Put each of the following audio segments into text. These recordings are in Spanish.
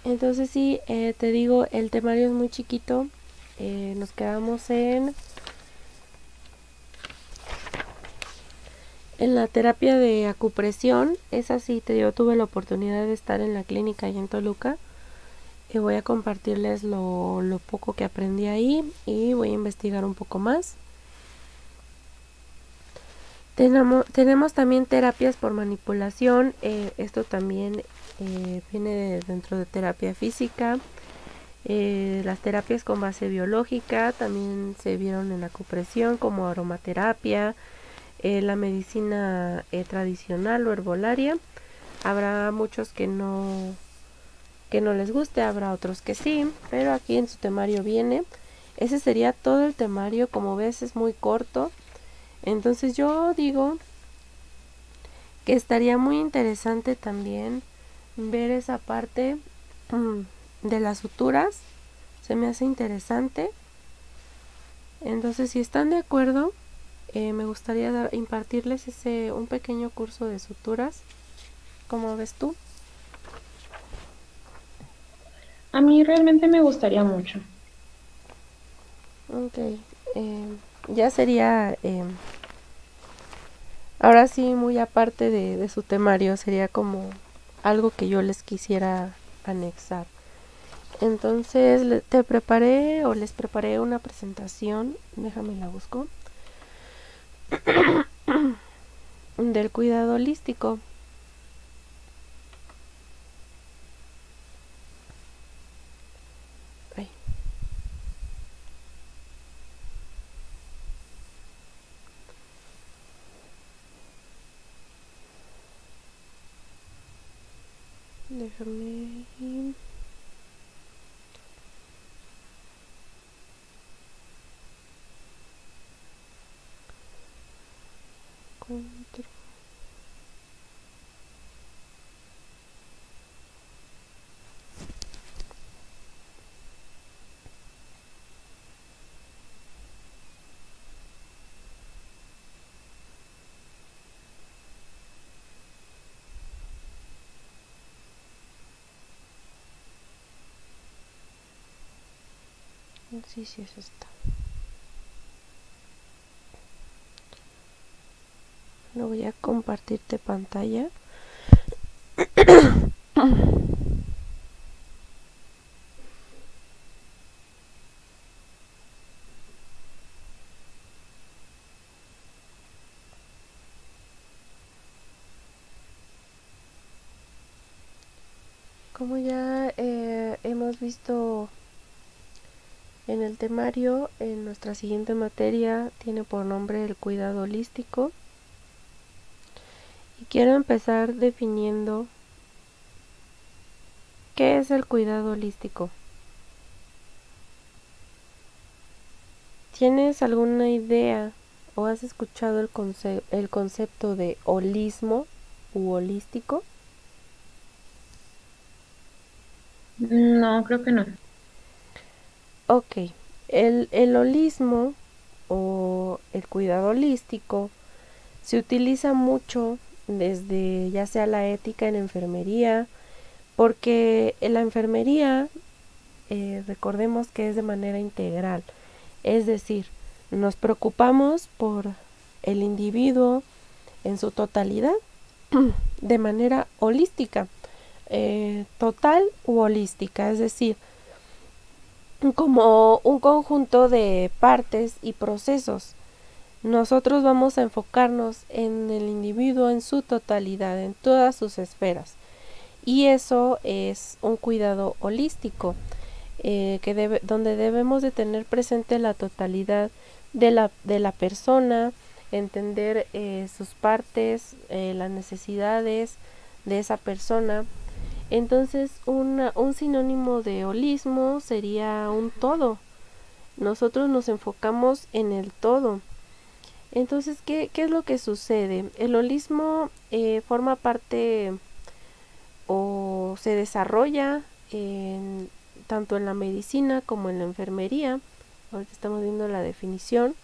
Entonces sí, te digo, el temario es muy chiquito. Nos quedamos en la terapia de acupresión. Es así, te digo, tuve la oportunidad de estar en la clínica y en Toluca. Y voy a compartirles lo poco que aprendí ahí y voy a investigar un poco más. Tenemos también terapias por manipulación. Esto también viene dentro de terapia física. Las terapias con base biológica también se vieron en acupresión, como aromaterapia, la medicina tradicional o herbolaria. Habrá muchos que no les guste, habrá otros que sí, pero aquí en su temario viene. Ese sería todo el temario, como ves es muy corto. Entonces yo digo que estaría muy interesante también ver esa parte de las suturas. Se me hace interesante. Entonces, si están de acuerdo, me gustaría impartirles un pequeño curso de suturas. ¿Cómo ves tú? A mí realmente me gustaría mucho. Ok. eh, ya sería, ahora sí, muy aparte de su temario, sería como algo que yo les quisiera anexar. Entonces, te preparé o les preparé una presentación, déjame la busco, del cuidado holístico. Ay, déjame. Encuentro. Sí, sí, es esta. No voy a compartirte pantalla. Como ya hemos visto en el temario, en nuestra siguiente materia tiene por nombre el cuidado holístico. Y quiero empezar definiendo qué es el cuidado holístico. ¿Tienes alguna idea o has escuchado el concepto de holismo u holístico? No, creo que no. Ok, el holismo o el cuidado holístico se utiliza mucho desde ya sea la ética en enfermería, porque en la enfermería recordemos que es de manera integral, es decir, nos preocupamos por el individuo en su totalidad de manera holística, total u holística, es decir, como un conjunto de partes y procesos. Nosotros vamos a enfocarnos en el individuo en su totalidad, en todas sus esferas. Y eso es un cuidado holístico, donde debemos de tener presente la totalidad de la persona, entender sus partes, las necesidades de esa persona. Entonces, un sinónimo de holismo sería un todo. Nosotros nos enfocamos en el todo. Entonces, ¿qué es lo que sucede? El holismo forma parte o se desarrolla tanto en la medicina como en la enfermería. Ahorita estamos viendo la definición.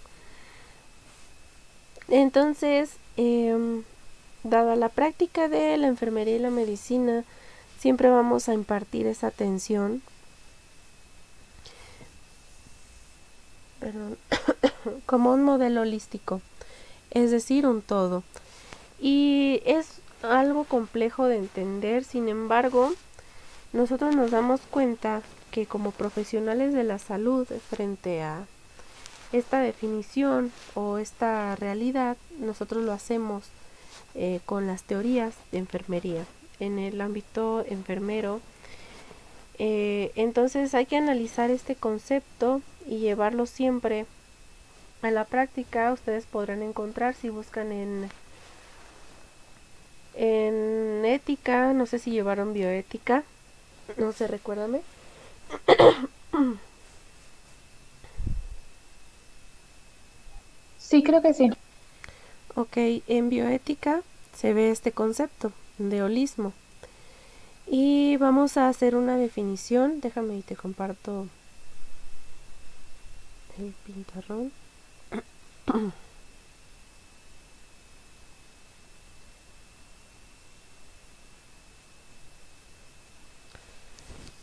Entonces, dada la práctica de la enfermería y la medicina, siempre vamos a impartir esa atención, perdón, como un modelo holístico, es decir, un todo. Y es algo complejo de entender, sin embargo, nosotros nos damos cuenta que como profesionales de la salud, frente a esta definición o esta realidad, nosotros lo hacemos con las teorías de enfermería. En el ámbito enfermero, entonces hay que analizar este concepto y llevarlo siempre a la práctica. Ustedes podrán encontrar, si buscan en ética, no sé si llevaron bioética, no sé, recuérdame. Sí, creo que sí. Ok, en bioética se ve este concepto de holismo. Y vamos a hacer una definición. Déjame y te comparto el pintarrón.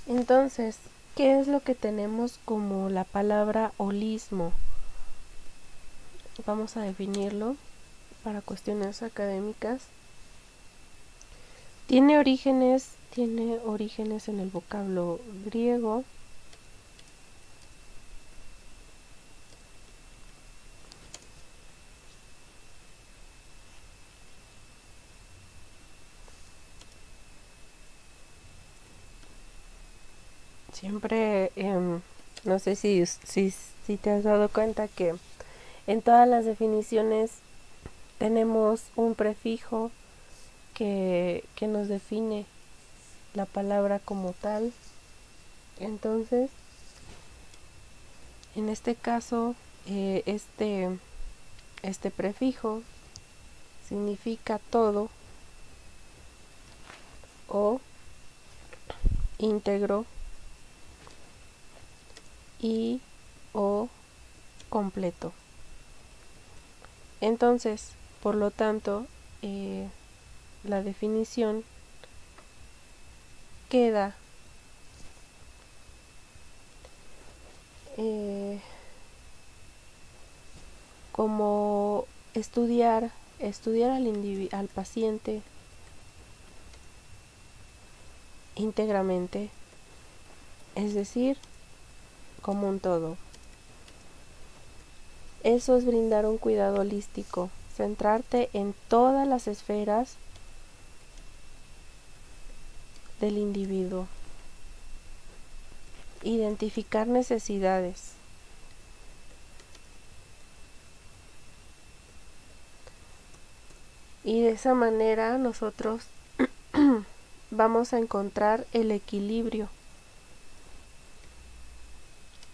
Entonces, ¿qué es lo que tenemos como la palabra holismo? Vamos a definirlo para cuestiones académicas. Tiene orígenes en el vocablo griego. Siempre, no sé si te has dado cuenta que en todas las definiciones tenemos un prefijo que nos define la palabra como tal. Entonces, en este caso, este prefijo significa todo o íntegro y o completo. Entonces, por lo tanto, la definición queda como estudiar al paciente íntegramente, es decir, como un todo. Eso es brindar un cuidado holístico, centrarte en todas las esferas del individuo, identificar necesidades, y de esa manera nosotros vamos a encontrar el equilibrio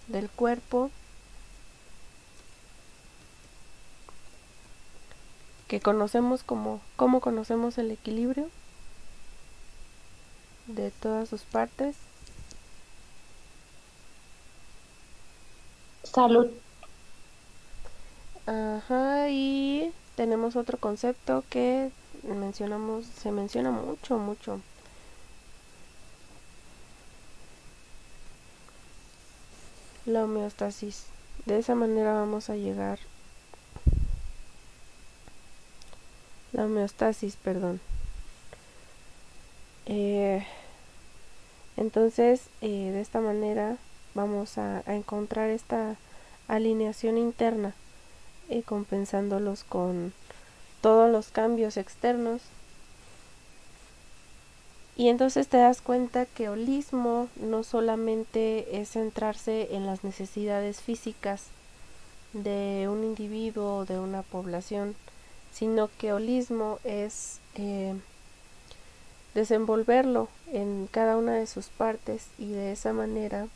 del cuerpo, que conocemos ¿cómo conocemos el equilibrio de todas sus partes? Salud. Ajá, y tenemos otro concepto que se menciona mucho, la homeostasis. De esa manera vamos a llegar, la homeostasis, perdón. Entonces, de esta manera vamos a encontrar esta alineación interna, compensándolos con todos los cambios externos. Y entonces te das cuenta que holismo no solamente es centrarse en las necesidades físicas de un individuo o de una población, sino que holismo es desenvolverlo en cada una de sus partes y de esa manera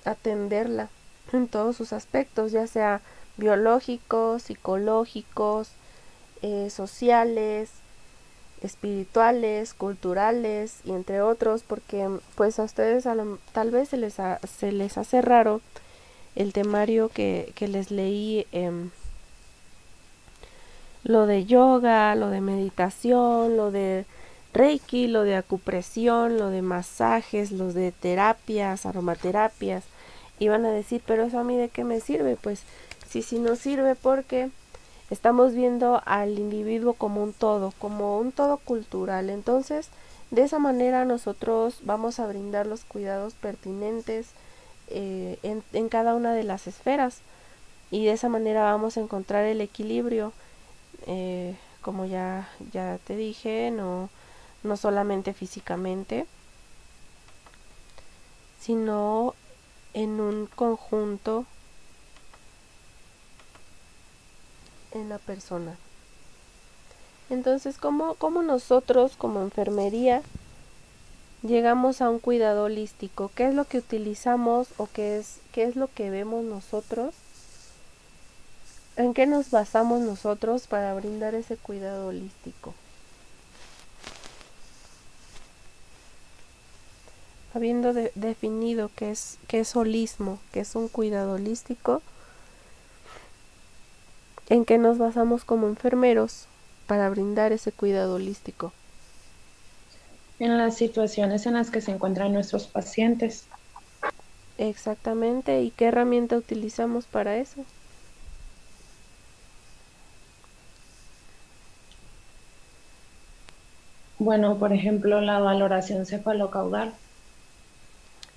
atenderla en todos sus aspectos, ya sea biológicos, psicológicos, sociales, espirituales, culturales y entre otros, porque pues a ustedes tal vez se les hace raro el temario que les leí, lo de yoga, lo de meditación, lo de Reiki, lo de acupresión, lo de masajes, los de terapias, aromaterapias, y van a decir, pero eso a mí de qué me sirve. Pues sí nos sirve porque estamos viendo al individuo como un todo cultural. Entonces, de esa manera nosotros vamos a brindar los cuidados pertinentes en cada una de las esferas, y de esa manera vamos a encontrar el equilibrio, como ya te dije, no solamente físicamente, sino en un conjunto en la persona. Entonces, ¿cómo nosotros como enfermería llegamos a un cuidado holístico? ¿Qué es lo que utilizamos o qué es lo que vemos nosotros? ¿En qué nos basamos nosotros para brindar ese cuidado holístico? Habiendo definido qué es holismo, qué es un cuidado holístico, ¿en qué nos basamos como enfermeros para brindar ese cuidado holístico? En las situaciones en las que se encuentran nuestros pacientes. Exactamente, ¿y qué herramienta utilizamos para eso? Bueno, por ejemplo, la valoración cefalocaudal.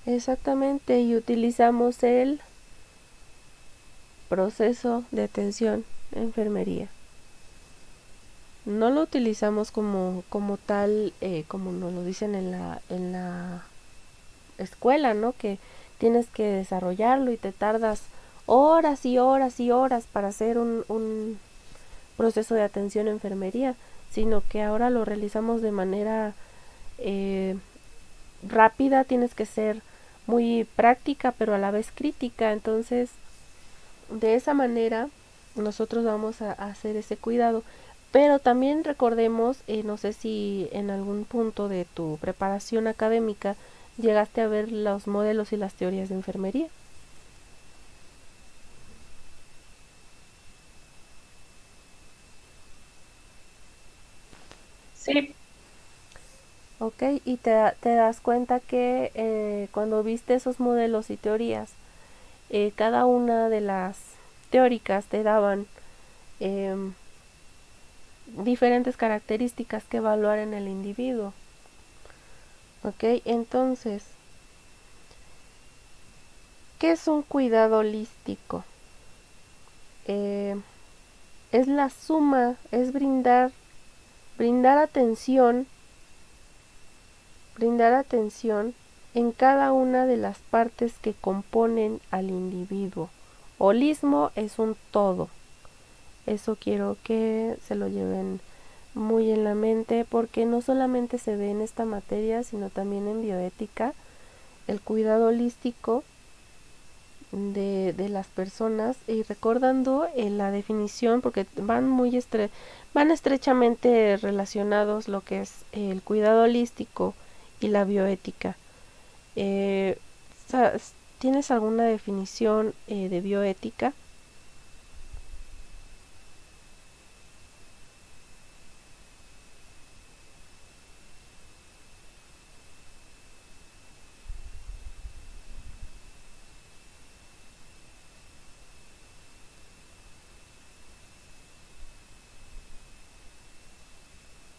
Exactamente, y utilizamos el proceso de atención enfermería. No lo utilizamos como tal, como nos lo dicen en la escuela, ¿no? Que tienes que desarrollarlo y te tardas horas y horas y horas para hacer un proceso de atención enfermería, sino que ahora lo realizamos de manera eh, rápida. Tienes que ser muy práctica pero a la vez crítica. Entonces, de esa manera nosotros vamos a hacer ese cuidado. Pero también recordemos, no sé si en algún punto de tu preparación académica llegaste a ver los modelos y las teorías de enfermería. Sí, Ok, y te das cuenta que cuando viste esos modelos y teorías, cada una de las teóricas te daban em, diferentes características que evaluar en el individuo. Ok, entonces, ¿qué es un cuidado holístico? Eh, es la suma, es brindar atención, brindar atención en cada una de las partes que componen al individuo. Holismo es un todo. Eso quiero que se lo lleven muy en la mente, porque no solamente se ve en esta materia, sino también en bioética, el cuidado holístico de las personas, y recordando la definición, porque van estrechamente relacionados lo que es el cuidado holístico y la bioética. Eh, ¿Tienes alguna definición de bioética?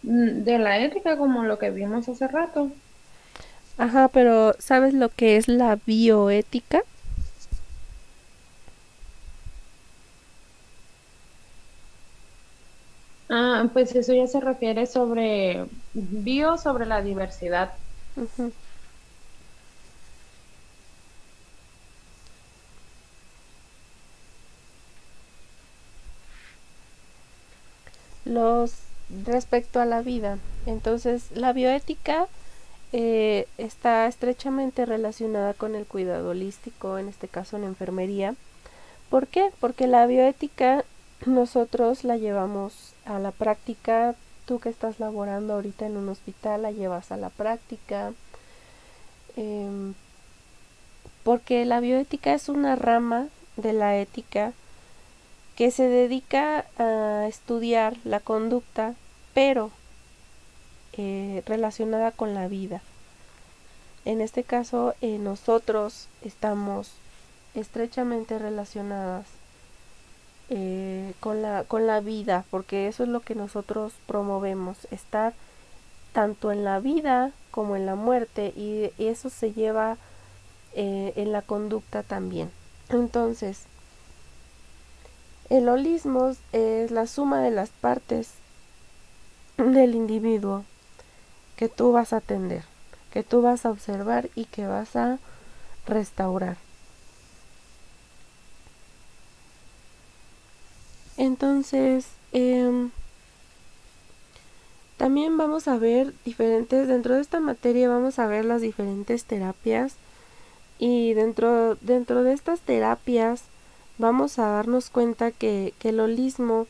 de la ética como lo que vimos hace rato. Ajá, pero ¿sabes lo que es la bioética? Ah, pues eso ya se refiere sobre sobre la diversidad. Ujú. Los respecto a la vida. Entonces, la bioética está estrechamente relacionada con el cuidado holístico, en este caso en enfermería. ¿Por qué? Porque la bioética nosotros la llevamos a la práctica. Tú que estás laborando ahorita en un hospital la llevas a la práctica, eh, porque la bioética es una rama de la ética que se dedica a estudiar la conducta, pero relacionada con la vida. En este caso, nosotros estamos estrechamente relacionadas con la vida, porque eso es lo que nosotros promovemos, estar tanto en la vida como en la muerte, y eso se lleva en la conducta también. Entonces, el holismo es la suma de las partes del individuo que tú vas a atender, que tú vas a observar y que vas a restaurar. Entonces, también vamos a ver dentro de esta materia vamos a ver las diferentes terapias, y dentro de estas terapias vamos a darnos cuenta que el holismo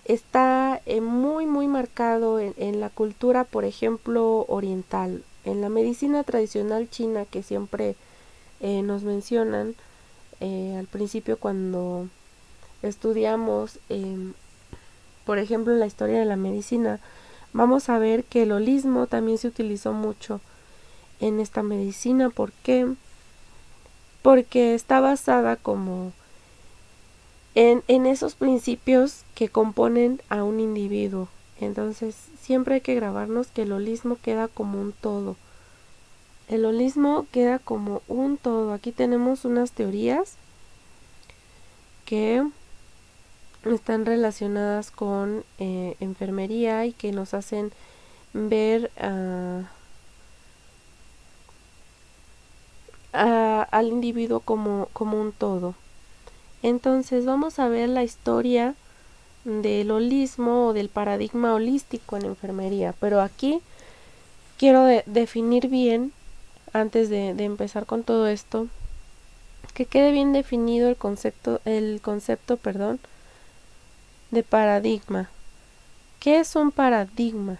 está muy muy marcado en la cultura, por ejemplo, oriental, en la medicina tradicional china, que siempre nos mencionan al principio cuando estudiamos, por ejemplo, la historia de la medicina. Vamos a ver que el holismo también se utilizó mucho en esta medicina. ¿Por qué? Porque está basada como en esos principios que componen a un individuo. Entonces, siempre hay que grabarnos que el holismo queda como un todo. El holismo queda como un todo. Aquí tenemos unas teorías que están relacionadas con enfermería y que nos hacen ver al individuo como un todo. Entonces vamos a ver la historia del holismo o del paradigma holístico en enfermería, pero aquí quiero definir bien, antes de empezar con todo esto, que quede bien definido el concepto, perdón, de paradigma. ¿Qué es un paradigma?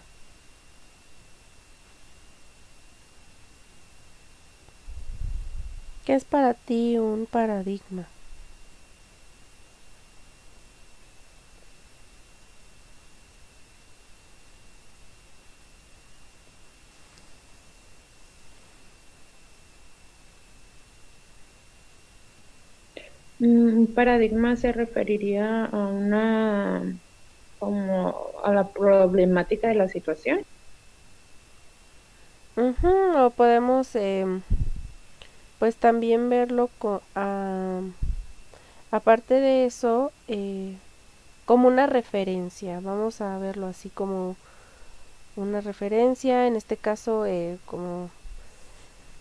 ¿Qué es para ti un paradigma? Un paradigma se referiría a como a la problemática de la situación. O podemos pues también verlo aparte de eso, como una referencia. Vamos a verlo así como una referencia, en este caso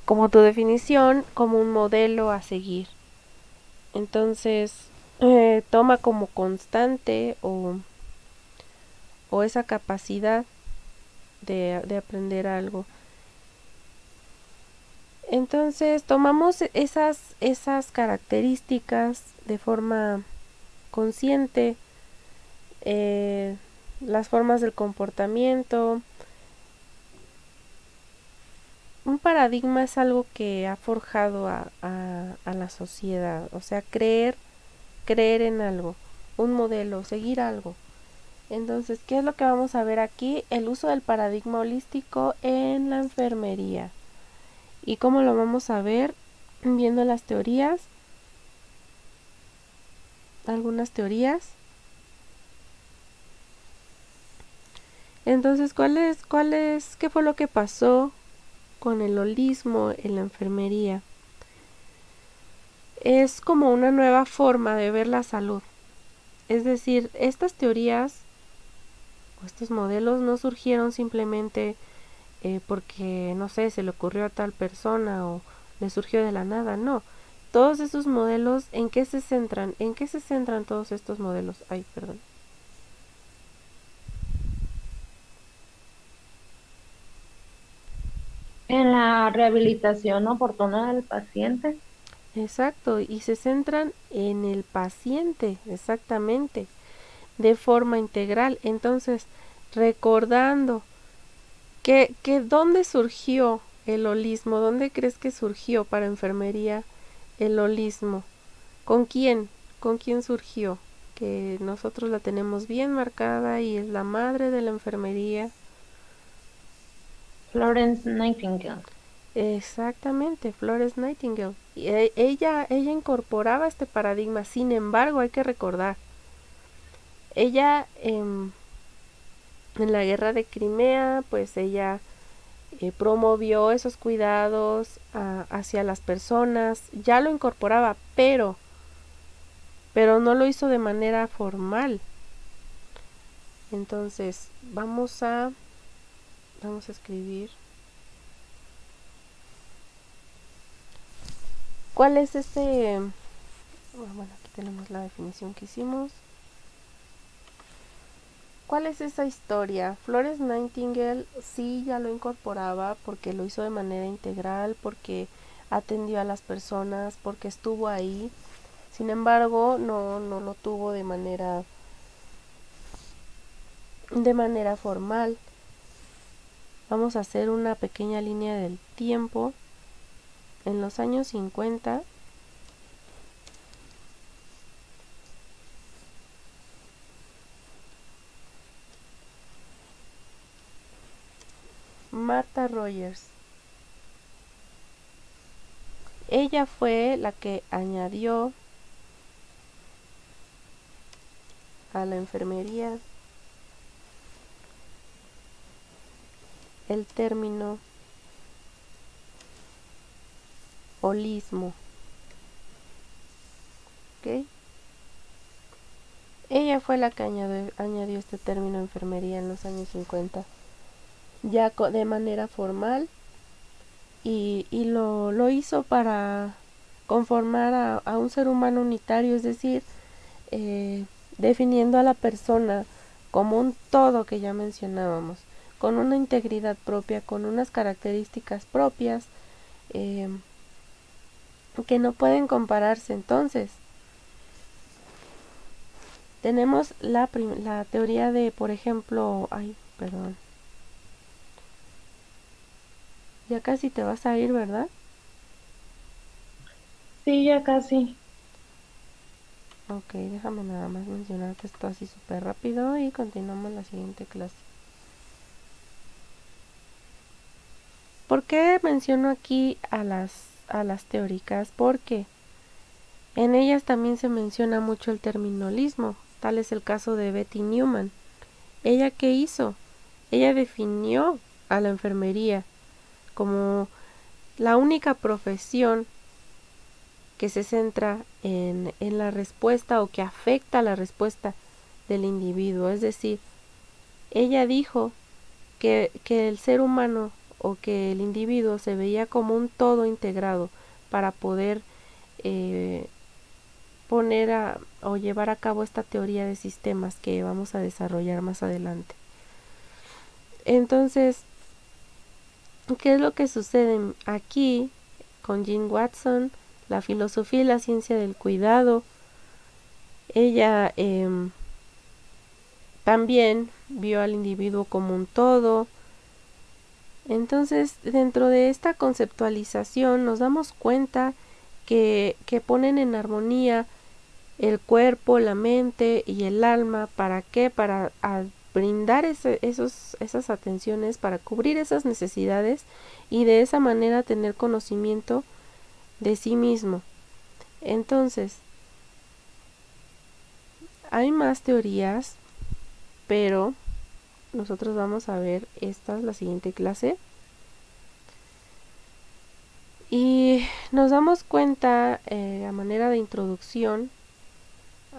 como tu definición, como un modelo a seguir. Entonces, toma como constante o esa capacidad de aprender algo. Entonces, tomamos esas características de forma consciente, las formas del comportamiento. Un paradigma es algo que ha forjado a la sociedad, o sea, creer en algo, un modelo, seguir algo. Entonces, ¿qué es lo que vamos a ver aquí? El uso del paradigma holístico en la enfermería. ¿Y cómo lo vamos a ver? Viendo las teorías, algunas teorías. Entonces, qué fue lo que pasó con el holismo en la enfermería? Es como una nueva forma de ver la salud. Es decir, estas teorías o estos modelos no surgieron simplemente porque, no sé, se le ocurrió a tal persona o le surgió de la nada, no. Todos esos modelos, ¿en qué se centran? ¿En qué se centran todos estos modelos? Ay, perdón. En la rehabilitación oportuna del paciente. Exacto, y se centran en el paciente, exactamente, de forma integral. Entonces, recordando dónde surgió el holismo, dónde crees que surgió para enfermería el holismo, con quién surgió, que nosotros la tenemos bien marcada y es la madre de la enfermería. Florence Nightingale. Exactamente, Florence Nightingale. Y ella incorporaba este paradigma. Sin embargo, hay que recordar, ella en la guerra de Crimea, pues ella promovió esos cuidados hacia las personas, ya lo incorporaba, pero no lo hizo de manera formal. Entonces, vamos a escribir. ¿Cuál es bueno, aquí tenemos la definición que hicimos. ¿Cuál es esa historia? Florence Nightingale sí ya lo incorporaba porque lo hizo de manera integral, porque atendió a las personas, porque estuvo ahí. Sin embargo, no lo tuvo de manera formal. Vamos a hacer una pequeña línea del tiempo. En los años 50, Martha Rogers. Ella fue la que añadió a la enfermería el término holismo. ¿Ok? Ella fue la que añadió este término enfermería en los años 50, ya de manera formal, y lo hizo para conformar a un ser humano unitario, es decir, definiendo a la persona como un todo que ya mencionábamos, con una integridad propia, con unas características propias que no pueden compararse. Entonces, tenemos la teoría de, por ejemplo, perdón, ya casi te vas a ir, ¿verdad? Sí, ya casi. Ok, déjame nada más mencionarte esto así súper rápido y continuamos la siguiente clase. ¿Por qué menciono aquí a las teóricas? Porque en ellas también se menciona mucho el terminalismo. Tal es el caso de Betty Newman. ¿Ella qué hizo? Ella definió a la enfermería como la única profesión que se centra en la respuesta o que afecta la respuesta del individuo. Es decir, ella dijo que el ser humano o que el individuo se veía como un todo integrado para poder eh, o llevar a cabo esta teoría de sistemas que vamos a desarrollar más adelante. Entonces, ¿qué es lo que sucede aquí con Jean Watson? La filosofía y la ciencia del cuidado. Ella también vio al individuo como un todo. Entonces, dentro de esta conceptualización nos damos cuenta que ponen en armonía el cuerpo, la mente y el alma. ¿Para qué? Para brindar esas atenciones, para cubrir esas necesidades y de esa manera tener conocimiento de sí mismo. Entonces, hay más teorías, pero nosotros vamos a ver esta es la siguiente clase. Y nos damos cuenta, a manera de introducción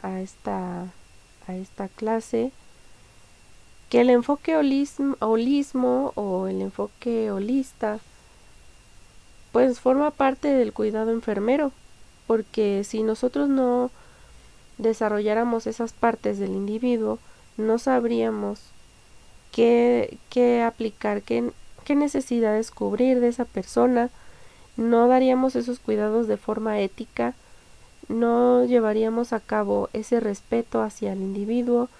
a esta clase, que el enfoque holismo o el enfoque holista pues forma parte del cuidado enfermero, porque si nosotros no desarrolláramos esas partes del individuo, no sabríamos qué aplicar, qué necesidades cubrir de esa persona, no daríamos esos cuidados de forma ética, no llevaríamos a cabo ese respeto hacia el individuo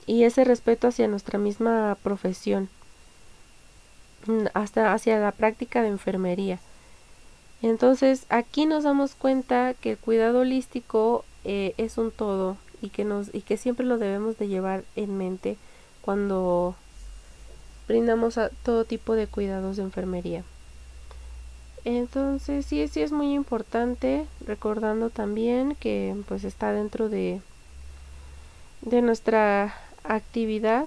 y ese respeto hacia nuestra misma profesión, hasta hacia la práctica de enfermería. Entonces aquí nos damos cuenta que el cuidado holístico es un todo y que siempre lo debemos de llevar en mente cuando brindamos a todo tipo de cuidados de enfermería. Entonces sí es muy importante, recordando también que pues está dentro de nuestra actividad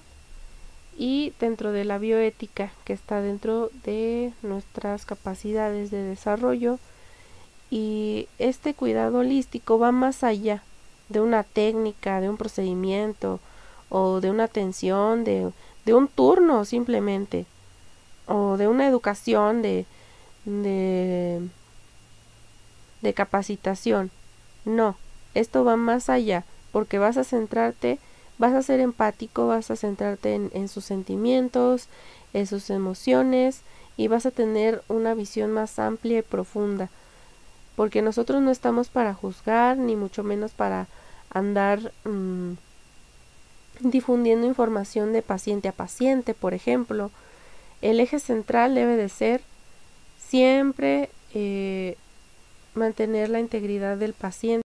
y dentro de la bioética, que está dentro de nuestras capacidades de desarrollo. Y este cuidado holístico va más allá de una técnica, de un procedimiento o de una atención, de un turno simplemente, o de una educación de capacitación. No, esto va más allá, porque vas a centrarte, vas a ser empático, vas a centrarte en sus sentimientos, en sus emociones, y vas a tener una visión más amplia y profunda, porque nosotros no estamos para juzgar, ni mucho menos para andar difundiendo información de paciente a paciente, por ejemplo. El eje central debe de ser siempre mantener la integridad del paciente.